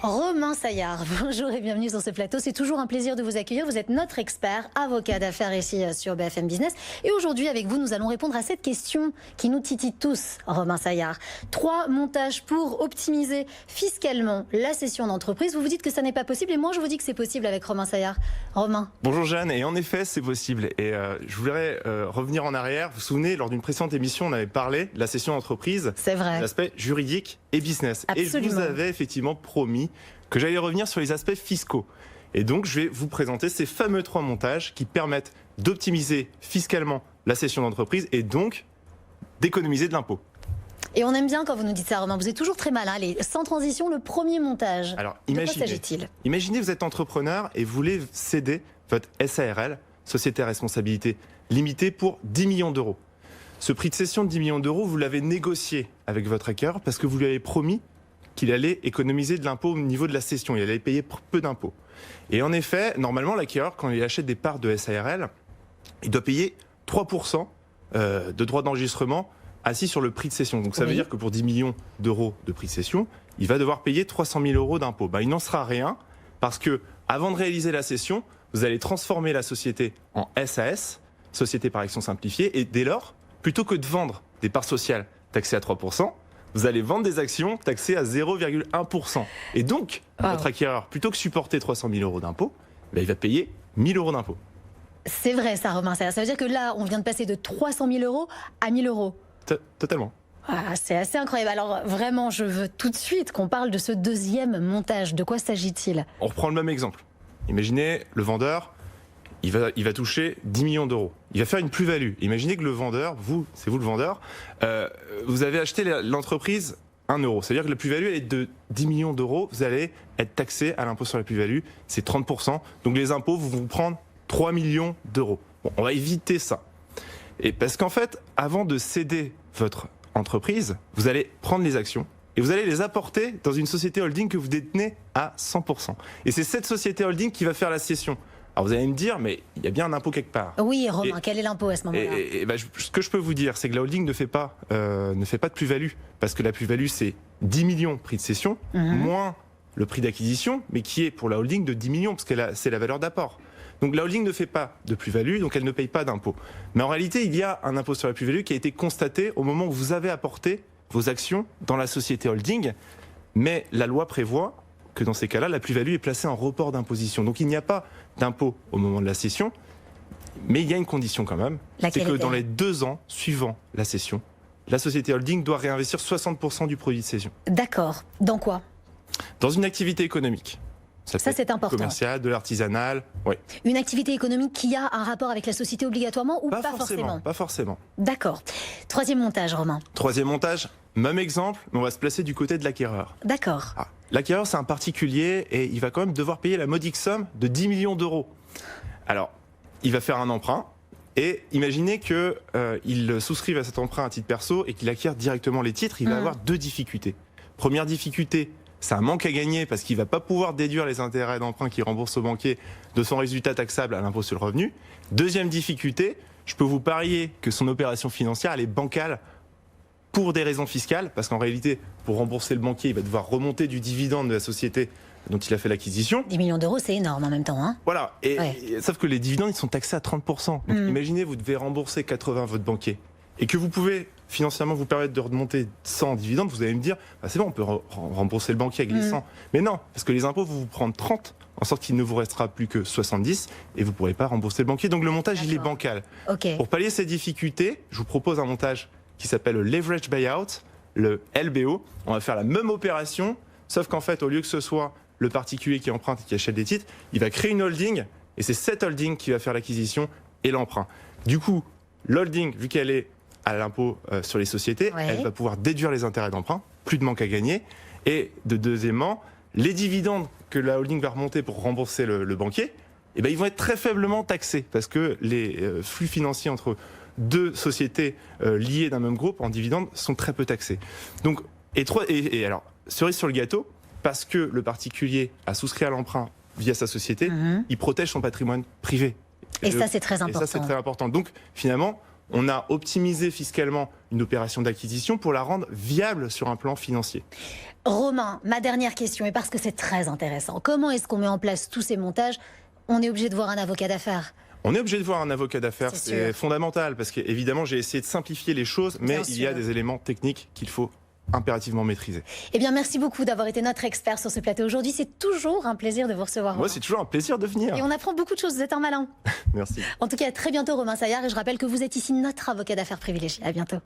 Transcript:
Romain Saillard, bonjour et bienvenue sur ce plateau. C'est toujours un plaisir de vous accueillir. Vous êtes notre expert, avocat d'affaires ici sur BFM Business. Et aujourd'hui, avec vous, nous allons répondre à cette question qui nous titille tous, Romain Saillard. 3 montages pour optimiser fiscalement la cession d'entreprise. Vous vous dites que ça n'est pas possible et moi, je vous dis que c'est possible avec Romain Saillard. Romain. Bonjour Jeanne, et en effet, c'est possible. Et je voudrais revenir en arrière. Vous vous souvenez, lors d'une précédente émission, on avait parlé de la cession d'entreprise. C'est vrai. L'aspect juridique et business. Absolument. Et je vous avais effectivement promis que j'allais revenir sur les aspects fiscaux. Et donc, je vais vous présenter ces fameux 3 montages qui permettent d'optimiser fiscalement la cession d'entreprise et donc d'économiser de l'impôt. Et on aime bien quand vous nous dites ça, Romain. Vous êtes toujours très malin. Allez, sans transition, le premier montage. Alors, de quoi s'agit-il ? Imaginez vous êtes entrepreneur et vous voulez céder votre SARL, Société à responsabilité limitée, pour 10 millions d'euros. Ce prix de cession de 10 millions d'euros, vous l'avez négocié avec votre acquéreur parce que vous lui avez promis qu'il allait économiser de l'impôt au niveau de la cession. Il allait payer peu d'impôts. Et en effet, normalement, l'acquéreur, quand il achète des parts de SARL, il doit payer 3% de droits d'enregistrement assis sur le prix de cession. Donc ça veut dire que pour 10 millions d'euros de prix de cession, il va devoir payer 300 000 euros d'impôts. Il n'en sera rien parce que avant de réaliser la cession, vous allez transformer la société en SAS, Société par action simplifiée, et dès lors, plutôt que de vendre des parts sociales taxées à 3%, vous allez vendre des actions taxées à 0,1%. Et donc, votre acquéreur, plutôt que supporter 300 000 euros d'impôts, il va payer 1 000 euros d'impôts. C'est vrai ça, Romain. Ça veut dire que là, on vient de passer de 300 000 euros à 1 000 euros. Totalement. Ah, c'est assez incroyable. Alors vraiment, je veux tout de suite qu'on parle de ce deuxième montage. De quoi s'agit-il ? On reprend le même exemple. Imaginez le vendeur, il va toucher 10 millions d'euros. Il va faire une plus-value. Imaginez que le vendeur, c'est vous le vendeur, vous avez acheté l'entreprise 1 euro. C'est-à-dire que la plus-value est de 10 millions d'euros. Vous allez être taxé à l'impôt sur la plus-value. C'est 30%. Donc les impôts vont vous prendre 3 millions d'euros. Bon, on va éviter ça. Et parce qu'en fait, avant de céder votre entreprise, vous allez prendre les actions et vous allez les apporter dans une société holding que vous détenez à 100%. Et c'est cette société holding qui va faire la cession. Alors vous allez me dire, mais il y a bien un impôt quelque part. Oui, Romain, quel est l'impôt à ce moment-là ? Ce que je peux vous dire, c'est que la holding ne fait pas de plus-value. Parce que la plus-value, c'est 10 millions prix de cession, moins le prix d'acquisition, mais qui est pour la holding de 10 millions, parce que c'est la valeur d'apport. Donc la holding ne fait pas de plus-value, donc elle ne paye pas d'impôt. Mais en réalité, il y a un impôt sur la plus-value qui a été constaté au moment où vous avez apporté vos actions dans la société holding. Mais la loi prévoit que dans ces cas-là, la plus-value est placée en report d'imposition. Donc il n'y a pas d'impôt au moment de la cession, mais il y a une condition quand même. C'est que dans les 2 ans suivant la cession, la société holding doit réinvestir 60% du produit de cession. D'accord. Dans quoi ? Dans une activité économique. Ça c'est important. Commercial, de l'artisanal, oui. Une activité économique qui a un rapport avec la société obligatoirement ou pas forcément ? Pas forcément. D'accord. 3e montage, Romain. 3e montage, même exemple, mais on va se placer du côté de l'acquéreur. D'accord. L'acquéreur, c'est un particulier et il va quand même devoir payer la modique somme de 10 millions d'euros. Alors, il va faire un emprunt et imaginez qu'il souscrive à cet emprunt à titre perso et qu'il acquiert directement les titres. Il va avoir 2 difficultés. Première difficulté, c'est un manque à gagner parce qu'il ne va pas pouvoir déduire les intérêts d'emprunt qu'il rembourse au banquier de son résultat taxable à l'impôt sur le revenu. Deuxième difficulté, je peux vous parier que son opération financière, elle est bancale pour des raisons fiscales, parce qu'en réalité, pour rembourser le banquier, il va devoir remonter du dividende de la société dont il a fait l'acquisition. 10 millions d'euros, c'est énorme en même temps. Hein, voilà, sauf que les dividendes, ils sont taxés à 30%. Donc imaginez, vous devez rembourser 80 votre banquier, et que vous pouvez financièrement vous permettre de remonter 100 en dividendes, vous allez me dire, c'est bon, on peut rembourser le banquier avec les 100. Mais non, parce que les impôts vont vous prendre 30, en sorte qu'il ne vous restera plus que 70, et vous ne pourrez pas rembourser le banquier. Donc le montage, il est bancal. Pour pallier ces difficultés, je vous propose un montage qui s'appelle le leverage buyout, le LBO. On va faire la même opération, sauf qu'en fait, au lieu que ce soit le particulier qui emprunte et qui achète des titres, il va créer une holding, et c'est cette holding qui va faire l'acquisition et l'emprunt. Du coup, l'holding, vu qu'elle est à l'impôt sur les sociétés, elle va pouvoir déduire les intérêts d'emprunt, plus de manque à gagner. Et deuxièmement, les dividendes que la holding va remonter pour rembourser le banquier, ils vont être très faiblement taxés, parce que les flux financiers entre 2 sociétés liées d'un même groupe en dividendes sont très peu taxés. Donc, et alors, cerise sur le gâteau, parce que le particulier a souscrit à l'emprunt via sa société, il protège son patrimoine privé. Et ça, c'est très important. Et ça, c'est très important. Donc, finalement, On a optimisé fiscalement une opération d'acquisition pour la rendre viable sur un plan financier. Romain, ma dernière question, et parce que c'est très intéressant, comment est-ce qu'on met en place tous ces montages? On est obligé de voir un avocat d'affaires. On est obligé de voir un avocat d'affaires, c'est sûr. fondamental, parce qu'évidemment j'ai essayé de simplifier les choses, mais il y a des éléments techniques qu'il faut impérativement maîtriser. Eh bien, merci beaucoup d'avoir été notre expert sur ce plateau aujourd'hui. C'est toujours un plaisir de vous recevoir. Moi, c'est toujours un plaisir de venir. Et on apprend beaucoup de choses, vous êtes un malin. Merci. En tout cas, à très bientôt, Romain Saillard, et je rappelle que vous êtes ici notre avocat d'affaires privilégié. À bientôt.